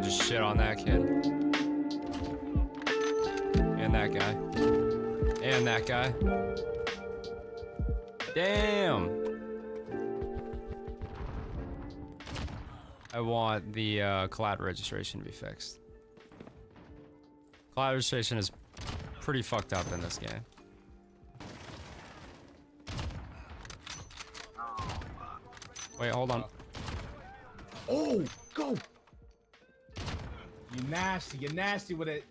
just shit on that kid. And that guy. And that guy. Damn! I want the collat registration to be fixed. Collat registration is pretty fucked up in this game. Wait, hold on. Oh, go! You're nasty with it.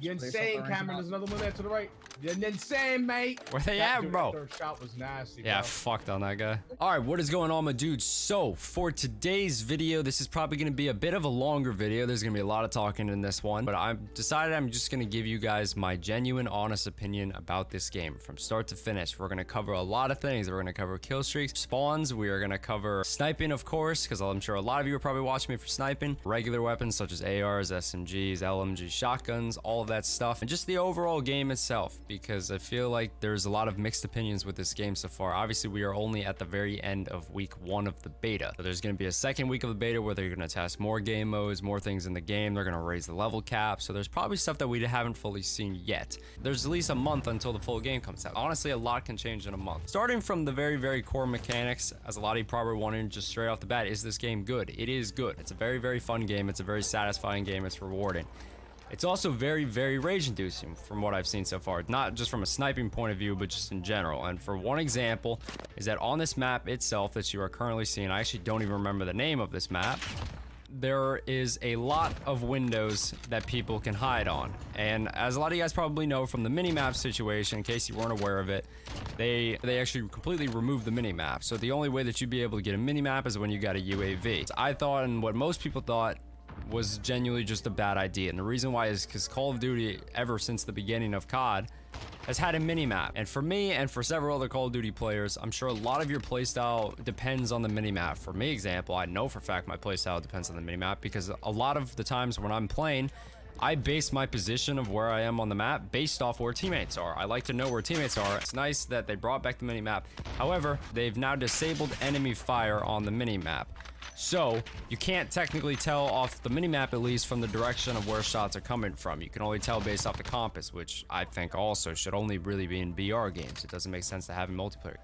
You're insane, Cameron. There's another one there to the right. You're insane, mate. Where they at, bro? Third shot was nasty, Yeah, bro. fucked on that guy. All right, what is going on, my dudes? So, for today's video, this is probably going to be a bit of a longer video. There's going to be a lot of talking in this one, but I've decided I'm just going to give you guys my genuine, honest opinion about this game from start to finish. We're going to cover a lot of things. We're going to cover kill streaks, spawns. We are going to cover sniping, of course, because I'm sure a lot of you are probably watching me for sniping. Regular weapons such as ARs, SMGs, LMG, shotguns, all of that stuff, and just the overall game itself, because I feel like there's a lot of mixed opinions with this game so far. Obviously, we are only at the very end of week 1 of the beta. So there's going to be a second week of the beta where they're going to test more game modes, more things in the game. They're going to raise the level cap. So there's probably stuff that we haven't fully seen yet. There's at least a month until the full game comes out. Honestly, a lot can change in a month. Starting from the very, very core mechanics, as a lot of you probably wondering just straight off the bat, is this game good? It is good. It's a very, very fun game. It's a very satisfying game. It's rewarding. It's also very, very rage-inducing from what I've seen so far. Not just from a sniping point of view, but just in general. And for one example, is that on this map itself that you are currently seeing, I actually don't even remember the name of this map, there is a lot of windows that people can hide on. And as a lot of you guys probably know from the mini-map situation, in case you weren't aware of it, they actually completely removed the mini-map. So the only way that you'd be able to get a mini-map is when you got a UAV. So I thought, and what most people thought, was genuinely just a bad idea. And the reason why is because Call of Duty, ever since the beginning of COD, has had a minimap. And for me and for several other Call of Duty players, I'm sure a lot of your playstyle depends on the minimap. For me, example, I know for a fact my playstyle depends on the minimap, because a lot of the times when I'm playing, I base my position of where I am on the map based off where teammates are. I like to know where teammates are. It's nice that they brought back the minimap. However, they've now disabled enemy fire on the minimap. So you can't technically tell off the minimap, at least, from the direction of where shots are coming from. You can only tell based off the compass, which I think also should only really be in BR games. It doesn't make sense to have in multiplayer.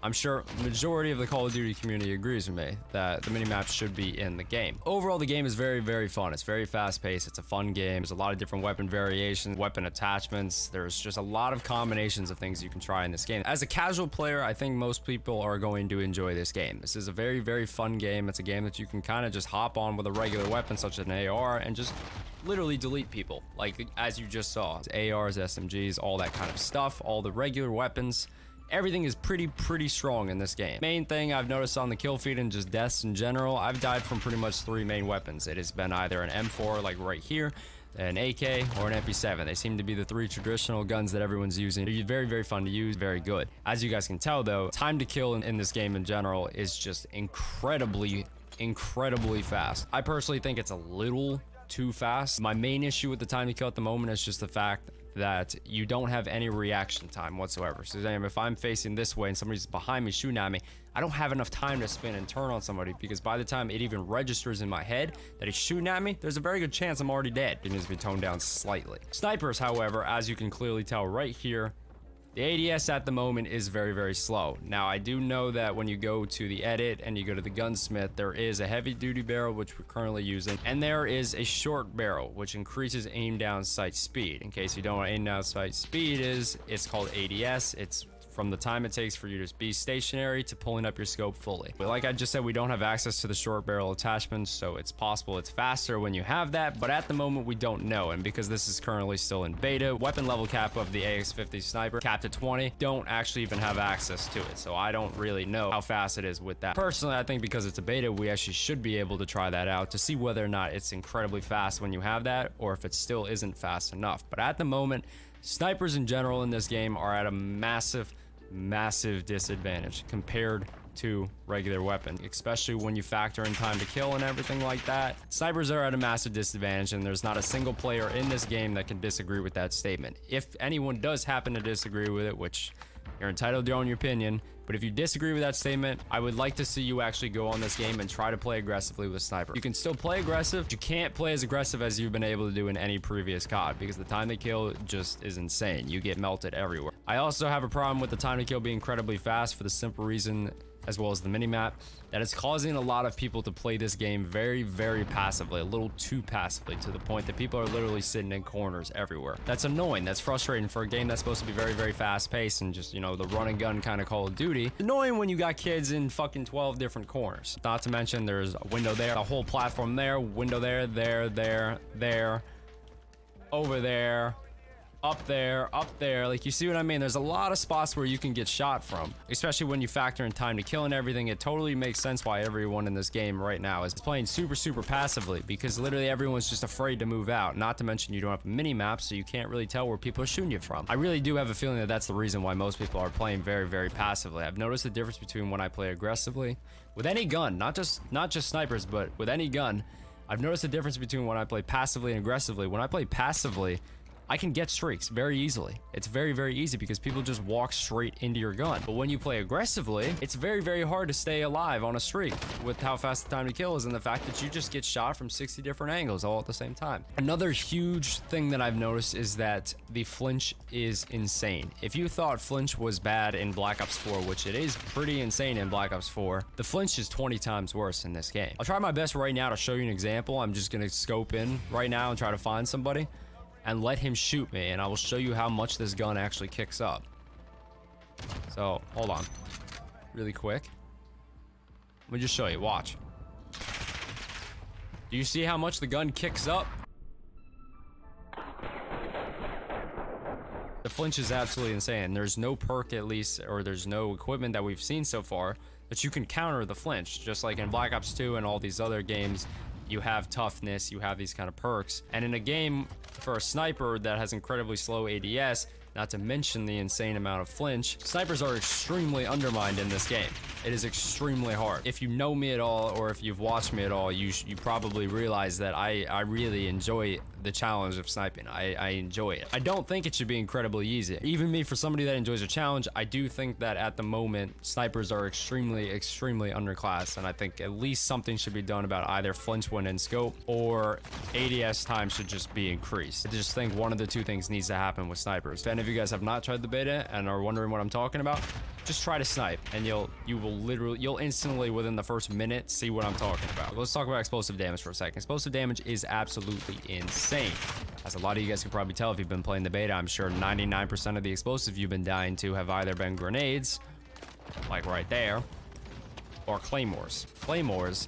I'm sure majority of the Call of Duty community agrees with me that the minimaps should be in the game. Overall, the game is very, very fun. It's very fast-paced. It's a fun game. There's a lot of different weapon variations, weapon attachments. There's just a lot of combinations of things you can try in this game. As a casual player, I think most people are going to enjoy this game. This is a very, very fun game. It's a game that you can kind of just hop on with a regular weapon such as an AR and just literally delete people, like as you just saw. ARs, SMGs, all that kind of stuff, all the regular weapons. Everything is pretty strong in this game. Main thing I've noticed on the kill feed and just deaths in general, I've died from pretty much 3 main weapons. It has been either an M4 like right here, an AK, or an MP7. They seem to be the 3 traditional guns that everyone's using. They're very, very fun to use, very good. As you guys can tell though, time to kill in this game in general is just incredibly fast. I personally think it's a little too fast. My main issue with the time to kill at the moment is just the fact that you don't have any reaction time whatsoever. So if I'm facing this way and somebody's behind me shooting at me, I don't have enough time to spin and turn on somebody, because by the time it even registers in my head that he's shooting at me, there's a very good chance I'm already dead. It needs to be toned down slightly. Snipers, however, as you can clearly tell right here, the ADS at the moment is very, very slow. Now, I do know that when you go to the edit and you go to the gunsmith, there is a heavy duty barrel, which we're currently using, and there is a short barrel, which increases aim down sight speed. In case you don't know what aim down sight speed is, it's called ADS. It's from the time it takes for you to be stationary to pulling up your scope fully. But like I just said, we don't have access to the short barrel attachments, so it's possible it's faster when you have that, but at the moment we don't know. And because this is currently still in beta, weapon level cap of the AX50 sniper capped at 20, don't actually even have access to it, so I don't really know how fast it is with that. Personally, I think because it's a beta, we actually should be able to try that out to see whether or not it's incredibly fast when you have that, or if it still isn't fast enough. But at the moment, snipers in general in this game are at a massive disadvantage compared to regular weapons, especially when you factor in time to kill and everything like that. Snipers are at a massive disadvantage, and there's not a single player in this game that can disagree with that statement. If anyone does happen to disagree with it, which You're entitled to your own opinion, but if you disagree with that statement, I would like to see you actually go on this game and try to play aggressively with sniper. You can still play aggressive. You can't play as aggressive as you've been able to do in any previous COD because the time to kill just is insane. You get melted everywhere. I also have a problem with the time to kill being incredibly fast for the simple reason, as well as the minimap, that it's causing a lot of people to play this game very, very passively, a little too passively, to the point that people are literally sitting in corners everywhere. That's annoying. That's frustrating for a game that's supposed to be very, very fast paced and just, you know, the run and gun kind of Call of Duty. Annoying when you got kids in fucking 12 different corners. Not to mention there's a window there, a whole platform there, window there, there, over there, up there. Like, you see what I mean? There's a lot of spots where you can get shot from, especially when you factor in time to kill and everything. It totally makes sense why everyone in this game right now is playing super, super passively, because literally everyone's just afraid to move out. Not to mention you don't have a mini map, so you can't really tell where people are shooting you from. I really do have a feeling that that's the reason why most people are playing very, very passively. I've noticed the difference between when I play aggressively with any gun, not just snipers, but with any gun. I've noticed the difference between when I play passively and aggressively. When I play passively, I can get streaks very easily. It's very, very easy because people just walk straight into your gun. But when you play aggressively, it's very, very hard to stay alive on a streak with how fast the time to kill is and the fact that you just get shot from 60 different angles all at the same time. Another huge thing that I've noticed is that the flinch is insane. If you thought flinch was bad in Black Ops 4, which it is pretty insane in Black Ops 4, the flinch is 20 times worse in this game. I'll try my best right now to show you an example. I'm just gonna scope in right now and try to find somebody and let him shoot me, and I will show you how much this gun actually kicks up. So, hold on. Really quick. Let me just show you. Watch. Do you see how much the gun kicks up? The flinch is absolutely insane. There's no perk, at least, or there's no equipment that we've seen so far that you can counter the flinch, just like in Black Ops 2 and all these other games. You have toughness, you have these kind of perks. And in a game for a sniper that has incredibly slow ADS, not to mention the insane amount of flinch, snipers are extremely undermined in this game. It is extremely hard. If you know me at all, or if you've watched me at all, you probably realize that I really enjoy the challenge of sniping. I enjoy it. I don't think it should be incredibly easy. Even me, for somebody that enjoys a challenge, I do think that at the moment, snipers are extremely, extremely underclassed, and I think at least something should be done about either flinch when in scope or ADS time should just be increased. I just think one of the two things needs to happen with snipers. If any of you guys have not tried the beta and are wondering what I'm talking about, just try to snipe and you'll instantly within the first minute see what I'm talking about. Let's talk about explosive damage for a second. Explosive damage is absolutely insane. As a lot of you guys can probably tell if you've been playing the beta, I'm sure 99% of the explosives you've been dying to have either been grenades, like right there, or claymores. Claymores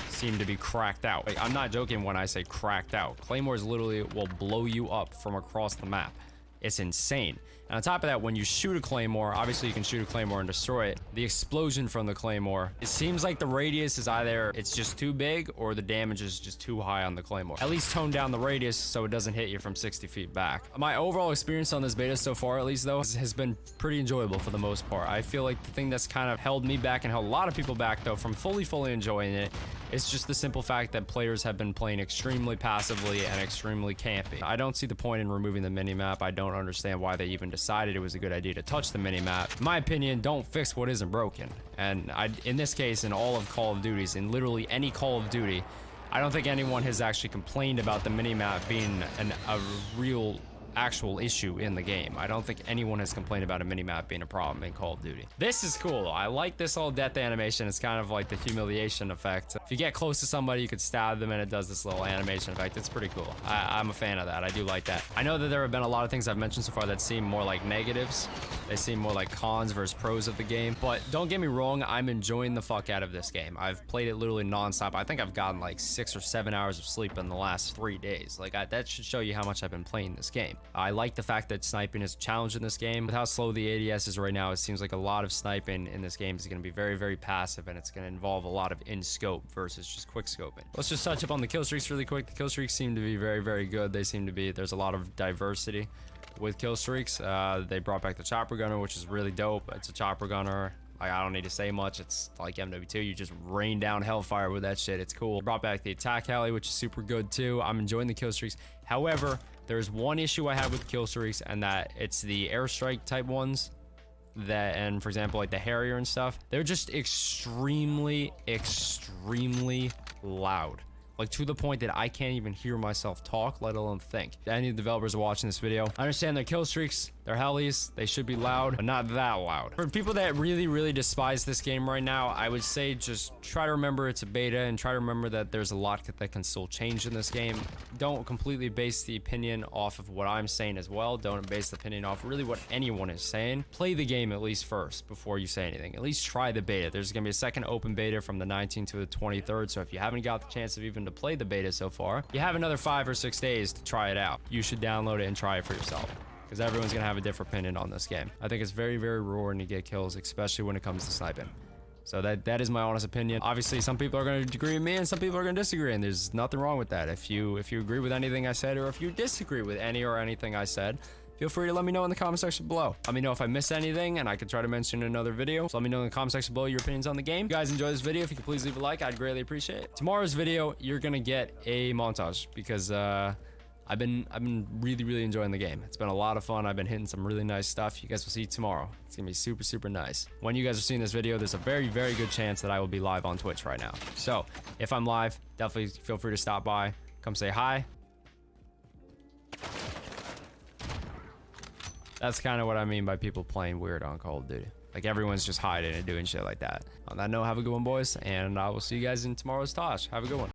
seem to be cracked out. Like, I'm not joking when I say cracked out. Claymores literally will blow you up from across the map. It's insane. And on top of that, when you shoot a claymore, obviously you can shoot a claymore and destroy it. The explosion from the claymore, it seems like the radius is either it's just too big or the damage is just too high on the claymore. At least tone down the radius so it doesn't hit you from 60 feet back. My overall experience on this beta so far, at least though, has been pretty enjoyable for the most part. I feel like the thing that's kind of held me back and held a lot of people back though from fully enjoying it, it's just the simple fact that players have been playing extremely passively and extremely campy. I don't see the point in removing the minimap. I don't understand why they even decided it was a good idea to touch the minimap. In my opinion, don't fix what isn't broken. And in this case, in all of Call of Duties, in literally any Call of Duty, I don't think anyone has actually complained about the minimap being a real actual issue in the game. I don't think anyone has complained about a minimap being a problem in Call of Duty. This is cool. I like this whole death animation. It's kind of like the humiliation effect. If you get close to somebody, you could stab them and it does this little animation effect. It's pretty cool. I'm a fan of that. I do like that. I know that there have been a lot of things I've mentioned so far that seem more like negatives. They seem more like cons versus pros of the game. But don't get me wrong, I'm enjoying the fuck out of this game. I've played it literally non-stop. I think I've gotten like 6 or 7 hours of sleep in the last 3 days. Like, that should show you how much I've been playing this game. I like the fact that sniping is a challenge in this game. With how slow the ADS is right now, it seems like a lot of sniping in this game is going to be very passive, and it's going to involve a lot of in-scope versus just quick scoping. Let's just touch up on the kill streaks really quick. The kill streaks seem to be very good. They seem to be, there's a lot of diversity with kill streaks. They brought back the chopper gunner, which is really dope. It's a chopper gunner. Like, I don't need to say much. It's like MW2. You just rain down hellfire with that shit. It's cool. Brought back the attack heli, which is super good too. I'm enjoying the kill streaks. However, there's one issue I have with kill streaks, and that it's the airstrike type ones. that, and for example, like the Harrier and stuff, they're just extremely loud. Like to the point that I can't even hear myself talk, let alone think. Any of the developers are watching this video, I understand their kill streaks, their helis, they should be loud, but not that loud. For people that really despise this game right now, I would say just try to remember it's a beta and try to remember that there's a lot that can still change in this game. Don't completely base the opinion off of what I'm saying as well. Don't base the opinion off really what anyone is saying. Play the game at least first before you say anything. At least try the beta. There's gonna be a second open beta from the 19th to the 23rd, so if you haven't got the chance of even to play the beta so far, you have another 5 or 6 days to try it out. You should download it and try it for yourself, because everyone's gonna have a different opinion on this game. I think it's very rewarding to get kills, especially when it comes to sniping. So that is my honest opinion. Obviously, some people are going to agree with me and some people are going to disagree, and there's nothing wrong with that. If you agree with anything I said, or if you disagree with any or anything I said, feel free to let me know in the comment section below. Let me know if I missed anything, and I could try to mention in another video. So let me know in the comment section below your opinions on the game. If you guys enjoy this video, if you could please leave a like, I'd greatly appreciate it. Tomorrow's video, you're gonna get a montage, because I've been really enjoying the game. It's been a lot of fun. I've been hitting some really nice stuff. You guys will see tomorrow. It's gonna be super nice. When you guys are seeing this video, there's a very good chance that I will be live on Twitch right now. So if I'm live, definitely feel free to stop by, come say hi. That's kind of what I mean by people playing weird on Call of Duty. Like everyone's just hiding and doing shit like that. On that note, have a good one, boys, and I will see you guys in tomorrow's Tosh. Have a good one.